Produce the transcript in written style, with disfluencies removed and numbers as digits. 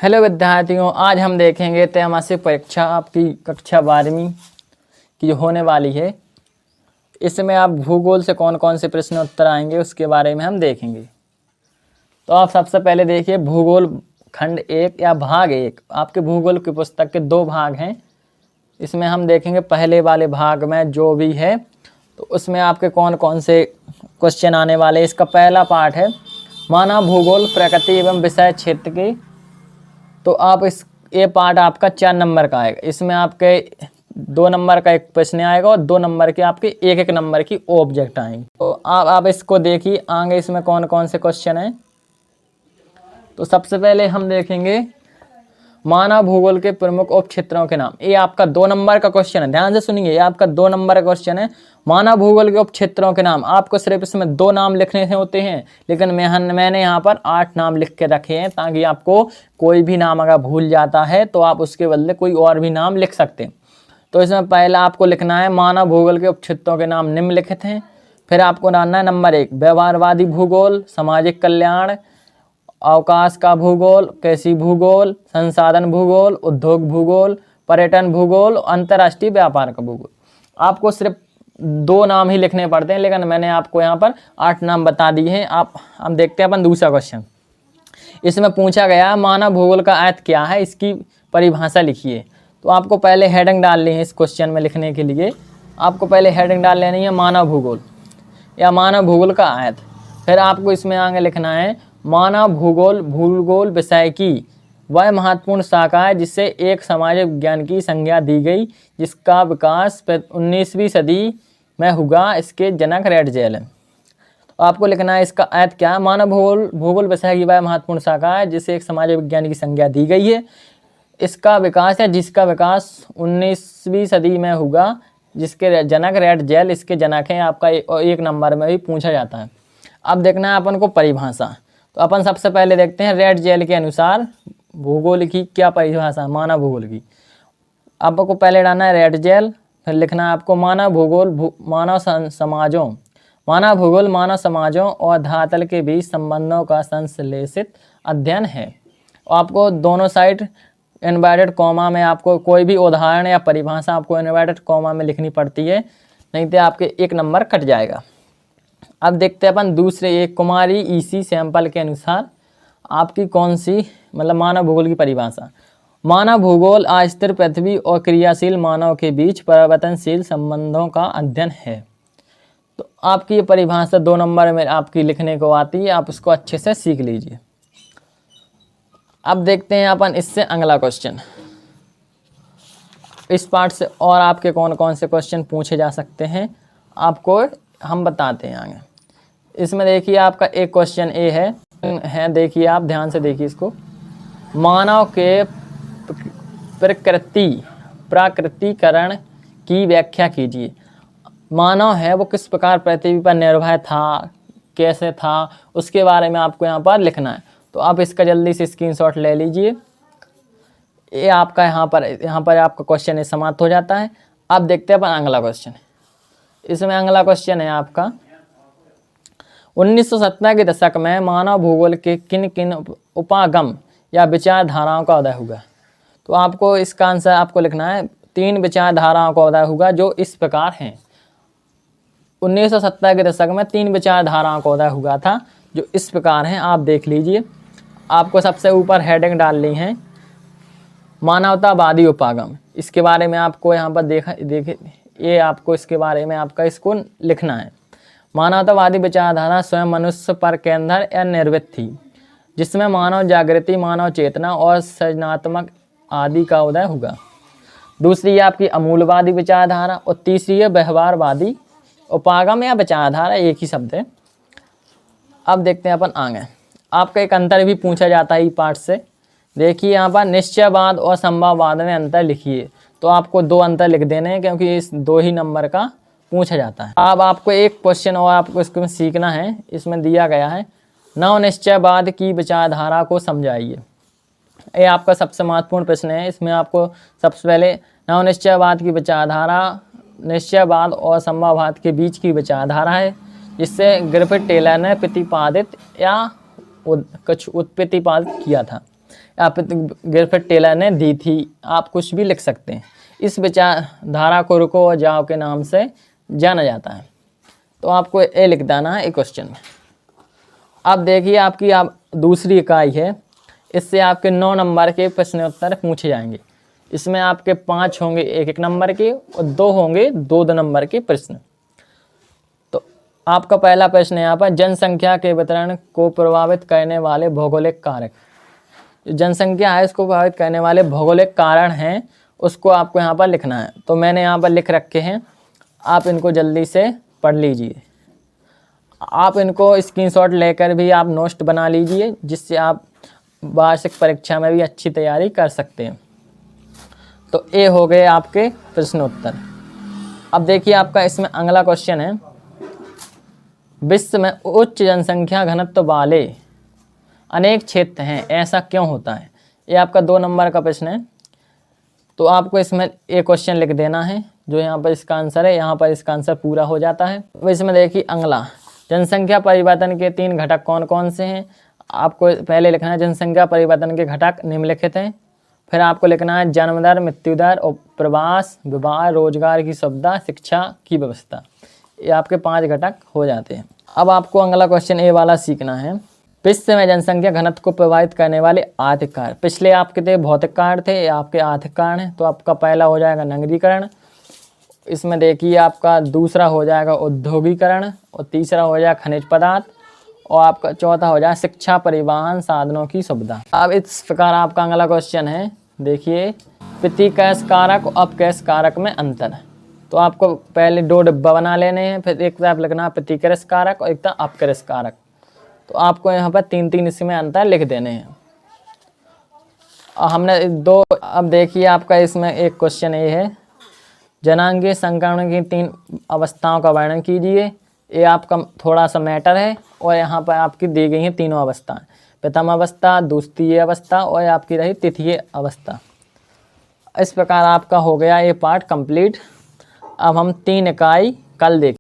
Hello विद्यार्थियों, आज हम देखेंगे त्रैमासिक परीक्षा आपकी कक्षा 12वीं की जो होने वाली है। इसमें आप भूगोल से कौन कौन से प्रश्न उत्तर आएंगे उसके बारे में हम देखेंगे। तो आप सबसे पहले देखिए भूगोल खंड 1 या भाग 1। आपके भूगोल की पुस्तक के 2 भाग हैं। इसमें हम देखेंगे पहले वाले भाग में जो भी है तो उसमें आपके कौन कौन से क्वेश्चन आने वाले। इसका पहला पार्ट है मानव भूगोल प्रकृति एवं विषय क्षेत्र की। तो आप ये पार्ट आपका 4 नंबर का आएगा। इसमें आपके 2 नंबर का एक प्रश्न आएगा और 2 नंबर के आपके 1-1 नंबर की ऑब्जेक्ट आएंगे। तो आप इसको देखिए आगे इसमें कौन कौन से क्वेश्चन हैं। तो सबसे पहले हम देखेंगे मानव भूगोल के प्रमुख उप क्षेत्रों के नाम। ये आपका 2 नंबर का क्वेश्चन है, ध्यान से सुनिए। ये आपका 2 नंबर का क्वेश्चन है, मानव भूगोल के उप क्षेत्रों के नाम। आपको सिर्फ इसमें 2 नाम लिखने से होते हैं, लेकिन मैंने यहाँ पर 8 नाम लिख के रखे हैं ताकि आपको कोई भी नाम अगर भूल जाता है तो आप उसके बदले कोई और भी नाम लिख सकते हैं। तो इसमें पहला आपको लिखना है मानव भूगोल के उप क्षेत्रों के नाम निम्नलिखित हैं। फिर आपको डालना है नंबर 1 व्यवहारवादी भूगोल, सामाजिक कल्याण, अवकाश का भूगोल, कृषि भूगोल, संसाधन भूगोल, उद्योग भूगोल, पर्यटन भूगोल, अंतर्राष्ट्रीय व्यापार का भूगोल। आपको सिर्फ 2 नाम ही लिखने पड़ते हैं, लेकिन मैंने आपको यहाँ पर 8 नाम बता दिए हैं। हम देखते हैं अपन दूसरा क्वेश्चन। इसमें पूछा गया मानव भूगोल का अर्थ क्या है, इसकी परिभाषा लिखिए। तो आपको पहले हेडिंग डालनी है। इस क्वेश्चन में लिखने के लिए आपको पहले हेडिंग डाल लेनी है मानव भूगोल या मानव भूगोल का अर्थ। फिर आपको इसमें आगे लिखना है मानव भूगोल विषय की वह महत्वपूर्ण शाखा है जिससे एक सामाजिक विज्ञान की संज्ञा दी गई, जिसका विकास 19वीं सदी में हुआ। इसके जनक रेडजेल है। तो आपको लिखना है इसका अर्थ क्या है। मानव भूगोल विषय की वह महत्वपूर्ण शाखा है जिससे एक सामाजिक विज्ञान की संज्ञा दी गई है। इसका विकास है जिसका विकास 19वीं सदी में हुआ, जिसके जनक रेडजेल इसके जनक हैं। आपका 1 नंबर में भी पूछा जाता है। अब देखना है अपन को परिभाषा। तो अपन सबसे पहले देखते हैं रेडजेल के अनुसार भूगोल की क्या परिभाषा है मानव भूगोल की। आपको पहले डालना है रेडजेल, फिर लिखना है आपको मानव भूगोल मानव समाजों और धरातल के बीच संबंधों का संश्लेषित अध्ययन है। आपको दोनों साइड इन्वर्टेड कॉमा में आपको कोई भी उदाहरण या परिभाषा आपको इन्वर्टेड कॉमा में लिखनी पड़ती है, नहीं तो आपके 1 नंबर कट जाएगा। अब देखते हैं अपन दूसरे एक कुमारी ईसी सैंपल के अनुसार आपकी कौन सी मानव भूगोल की परिभाषा। मानव भूगोल अस्थिर पृथ्वी और क्रियाशील मानव के बीच परिवर्तनशील संबंधों का अध्ययन है। तो आपकी ये परिभाषा 2 नंबर में आपकी लिखने को आती है, आप उसको अच्छे से सीख लीजिए। अब देखते हैं अपन इससे अगला क्वेश्चन। इस पार्ट से और आपके कौन कौन से क्वेश्चन पूछे जा सकते हैं आपको हम बताते हैं आगे। इसमें देखिए आपका एक क्वेश्चन ए है, देखिए आप ध्यान से देखिए इसको। मानव के प्राकृतिकरण की व्याख्या कीजिए। मानव है वो किस प्रकार पृथ्वी पर निर्भर था, कैसे था, उसके बारे में आपको यहाँ पर लिखना है। तो आप इसका जल्दी से स्क्रीनशॉट ले लीजिए। ये आपका यहाँ पर आपका क्वेश्चन समाप्त हो जाता है। अब देखते हैं अपन अगला क्वेश्चन। इसमें अगला क्वेश्चन है आपका 1970 के दशक में मानव भूगोल के किन किन उपागम या विचारधाराओं का उदय हुआ। तो आपको इसका आंसर आपको लिखना है 3 विचारधाराओं का उदय हुआ जो इस प्रकार हैं। 1970 के दशक में 3 विचारधाराओं का उदय हुआ था जो इस प्रकार हैं, आप देख लीजिए। आपको सबसे ऊपर हेडिंग डालनी है मानवतावादी उपागम। इसके बारे में आपको यहाँ पर देखे ये आपको इसके बारे में आपका इसको लिखना है। मानवतावादी विचारधारा स्वयं मनुष्य पर केंद्र या निर्मित थी, जिसमें मानव जागृति, मानव चेतना और सृजनात्मक आदि का उदय हुआ। दूसरी है आपकी अमूलवादी विचारधारा और तीसरी है व्यवहारवादी उपागम या विचारधारा, एक ही शब्द है। अब देखते हैं अपन आगे। आपका एक अंतर भी पूछा जाता है ई पार्ट से। देखिए यहाँ पर निश्चयवाद और संभववाद में अंतर लिखिए। तो आपको 2 अंतर लिख देने हैं क्योंकि इस 2 ही नंबर का पूछा जाता है। अब आपको एक क्वेश्चन और आपको इसको सीखना है। इसमें दिया गया है नव निश्चयवाद की विचारधारा को समझाइए। ये आपका सबसे महत्वपूर्ण प्रश्न है। इसमें आपको सबसे पहले नव निश्चयवाद की विचारधारा निश्चयवाद और संभववाद के बीच की विचारधारा है, जिससे ग्रिफिथ टेलर ने प्रतिपादित या कुछ उत्प्रतिपादित किया था। आप गिरफ्ट टेलर ने दी थी, आप कुछ भी लिख सकते हैं। इस विचारधारा को रुको और जाओ के नाम से जाना जाता है। तो आपको ये लिख देना है एक क्वेश्चन में। अब देखिए आपकी आप दूसरी इकाई है, इससे आपके 9 नंबर के प्रश्न उत्तर पूछे जाएंगे। इसमें आपके 5 होंगे 1-1 नंबर के और 2 होंगे 2-2 नंबर के प्रश्न। तो आपका पहला प्रश्न है यहाँ पर, जनसंख्या के वितरण को प्रभावित करने वाले भौगोलिक कारक। जनसंख्या है, इसको प्रभावित करने वाले भौगोलिक कारण हैं, उसको आपको यहाँ पर लिखना है। तो मैंने यहाँ पर लिख रखे हैं, आप इनको जल्दी से पढ़ लीजिए। आप इनको स्क्रीनशॉट लेकर भी आप नोट्स बना लीजिए, जिससे आप वार्षिक परीक्षा में भी अच्छी तैयारी कर सकते हैं। तो ये हो गए आपके प्रश्न उत्तर। अब देखिए आपका इसमें अगला क्वेश्चन है, विश्व में उच्च जनसंख्या घनत्व वाले अनेक क्षेत्र हैं, ऐसा क्यों होता है। ये आपका 2 नंबर का प्रश्न है। तो आपको इसमें एक क्वेश्चन लिख देना है, जो यहाँ पर इसका आंसर है, यहाँ पर इसका आंसर पूरा हो जाता है। तो इसमें देखिए अगला, जनसंख्या परिवर्तन के 3 घटक कौन कौन से हैं। आपको पहले लिखना है जनसंख्या परिवर्तन के घटक निम्नलिखित हैं। फिर आपको लिखना है जन्म दर, मृत्यु दर और प्रवास, विवाह, रोजगार की सुविधा, शिक्षा की व्यवस्था। ये आपके 5 घटक हो जाते हैं। अब आपको अगला क्वेश्चन ए वाला सीखना है, विश्व में जनसंख्या घनत्व को प्रभावित करने वाले आर्थिक कारण। पिछले आपके थे भौतिक कारण थे, ये आपके आर्थिक कारण हैं। तो आपका पहला हो जाएगा नगरीकरण, इसमें देखिए आपका दूसरा हो जाएगा औद्योगिकरण और तीसरा हो जाएगा खनिज पदार्थ और आपका चौथा हो जाएगा शिक्षा, परिवहन साधनों की सुविधा। अब इस प्रकार आपका अगला क्वेश्चन है, देखिए प्रतिकर्ष कारक और अपकर्ष कारक में अंतर है। तो आपको पहले 2 डिब्बा बना लेने हैं, फिर एक तरफ लिखना है प्रतिकर्ष कारक और एक तरफ अपकर्ष कारक। तो आपको यहाँ पर 3-3 इसमें अंतर लिख देने हैं। हमने 2, अब देखिए आपका इसमें एक क्वेश्चन ये है, जनांगीय संक्रमण की 3 अवस्थाओं का वर्णन कीजिए। ये आपका थोड़ा सा मैटर है और यहाँ पर आपकी दी गई हैं तीनों अवस्थाएं, प्रथम अवस्था, द्वितीय अवस्था और आपकी रही तृतीय अवस्था। इस प्रकार आपका हो गया ये पार्ट कंप्लीट। अब हम 3 इकाई कल देखें।